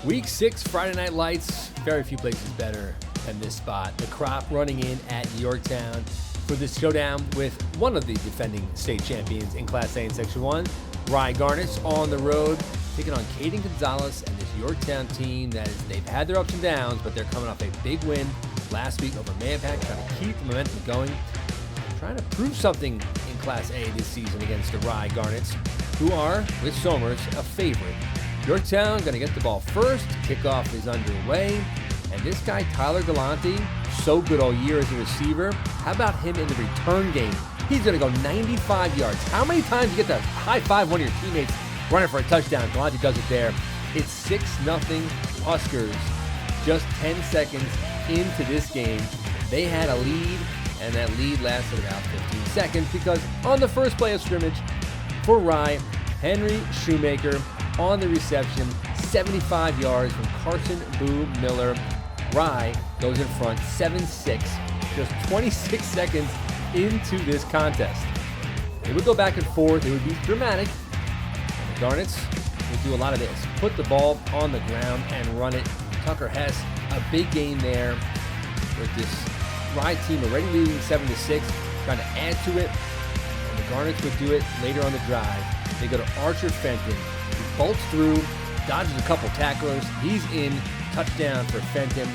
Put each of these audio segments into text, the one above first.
Week 6 Friday Night Lights, very few places better than this spot. The Crop running in at Yorktown for this showdown with one of the defending state champions in Class A and Section 1. Rye Garnets on the road, taking on Caden Gonzalez and this Yorktown team they've had their ups and downs, but they're coming off a big win last week over Manpack, trying to keep the momentum going, trying to prove something in Class A this season against the Rye Garnets, who are, with Somers, a favorite. Yorktown going to get the ball first. Kickoff is underway. And this guy, Tyler Galante, so good all year as a receiver. How about him in the return game? He's going to go 95 yards. How many times you get to high-five one of your teammates running for a touchdown? Galante does it there. It's 6-0 Huskers. Just 10 seconds into this game, they had a lead, and that lead lasted about 15 seconds because on the first play of scrimmage for Rye, Henry Shoemaker on the reception, 75 yards from Carson Boo Miller. Rye goes in front 7-6, just 26 seconds into this contest. It would go back and forth. It would be dramatic. And the Garnets would do a lot of this. Put the ball on the ground and run it. Tucker Hess, a big game there with this Rye team already leading 7-6, trying to add to it. And the Garnets would do it later on the drive. They go to Archer Fenton. He bolts through, dodges a couple tacklers. He's in. Touchdown for Fenton.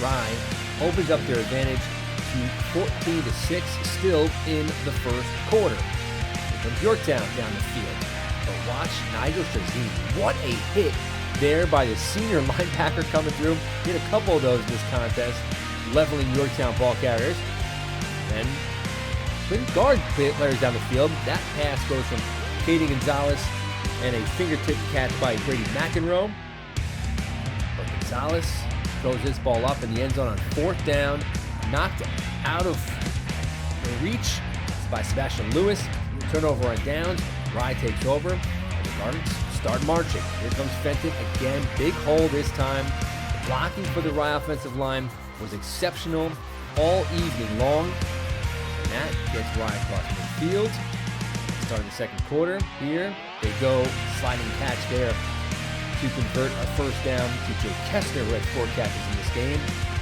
Rye opens up their advantage to 14-6, still in the first quarter. Here comes Yorktown down the field. But watch Nigel Strazini. What a hit there by the senior linebacker coming through. He had a couple of those in this contest, leveling Yorktown ball carriers. Then couldn't guard players down the field. That pass goes from Caden Gonzalez and a fingertip catch by Brady McEnroe. But Gonzalez throws this ball up in the end zone on fourth down, knocked out of the reach by Sebastian Lewis. Turnover on downs. Rye takes over, and the Garnets start marching. Here comes Fenton again. Big hole this time. The blocking for the Rye offensive line was exceptional all evening long. And that gets Rye across midfield. Starting the second quarter here. They go sliding catch there to convert a first down to Jake Kessner, who had 4 catches in this game.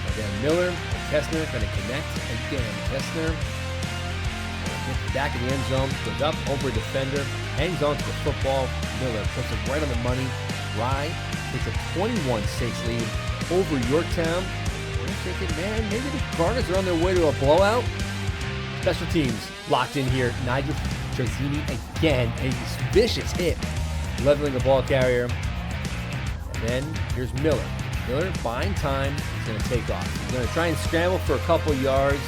And then Miller and Kessner going to connect again. Kessner gets back in the end zone, goes up over a defender, hangs on to the football. Miller puts it right on the money. Rye takes a 21-6 lead over Yorktown. We're thinking, man, maybe the Garnets are on their way to a blowout. Special teams locked in here. Nigel Trezini again, a vicious hit, leveling the ball carrier. And then here's Miller. Miller buying time. He's going to take off. He's going to try and scramble for a couple yards.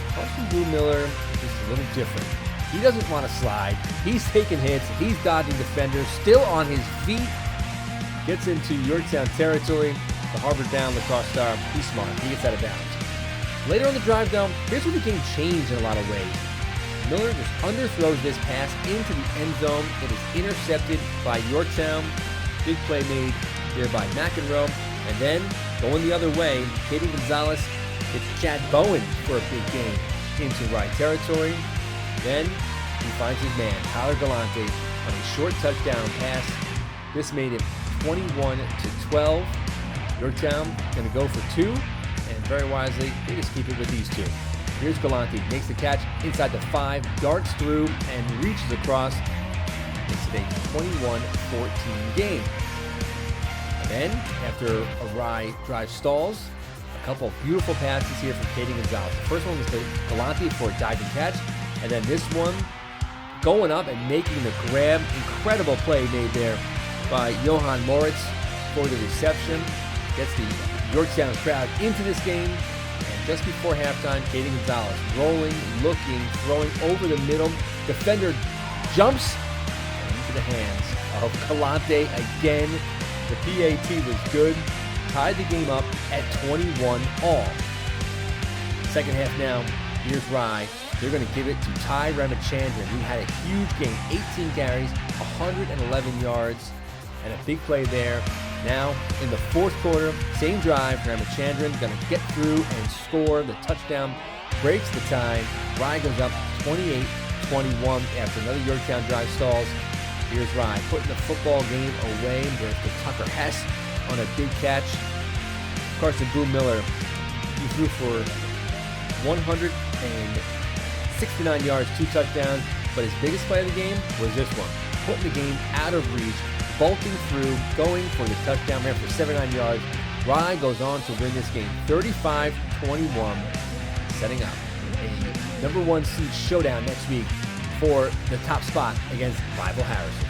Carson Boo Miller is just a little different. He doesn't want to slide. He's taking hits. He's dodging defenders. Still on his feet. Gets into Yorktown territory. The Harvard-bound lacrosse star. He's smart. He gets out of bounds. Later on the drive, though, here's where the game changed in a lot of ways. Miller just underthrows this pass into the end zone. It is intercepted by Yorktown. Big play made here by McEnroe. And then, going the other way, Caden Gonzalez hits Chad Bowen for a big game into Rye territory. Then, he finds his man, Tyler Galante, on a short touchdown pass. This made it 21-12. Yorktown going to go for 2. And very wisely, they just keep it with these 2. Here's Galante, makes the catch inside the 5, darts through, and reaches across. It's a 21-14 game. And then, after a Rye drive stalls, a couple of beautiful passes here from Caden Gonzalez. The first one was to Galante for a diving catch, and then this one going up and making the grab. Incredible play made there by Johan Moritz for the reception. Gets the Yorktown crowd into this game. And just before halftime, Caden Gonzalez rolling, looking, throwing over the middle. Defender jumps into the hands of Galante again. The PAT was good. Tied the game up at 21 all. Second half now, here's Rye. They're going to give it to Ty Ramachandran, who had a huge game. 18 carries, 111 yards, and a big play there. Now, in the fourth quarter, same drive, Ramachandran going to get through and score the touchdown, breaks the tie. Rye goes up 28-21 after another Yorktown drive stalls. Here's Rye putting the football game away. There's the Tucker Hess on a big catch. Carson Boo Miller, he threw for 169 yards, 2 touchdowns, but his biggest play of the game was this one, putting the game out of reach, bolting through, going for the touchdown, ran for 79 yards. Rye goes on to win this game 35-21, setting up a number 1 seed showdown next week for the top spot against rival Harrison.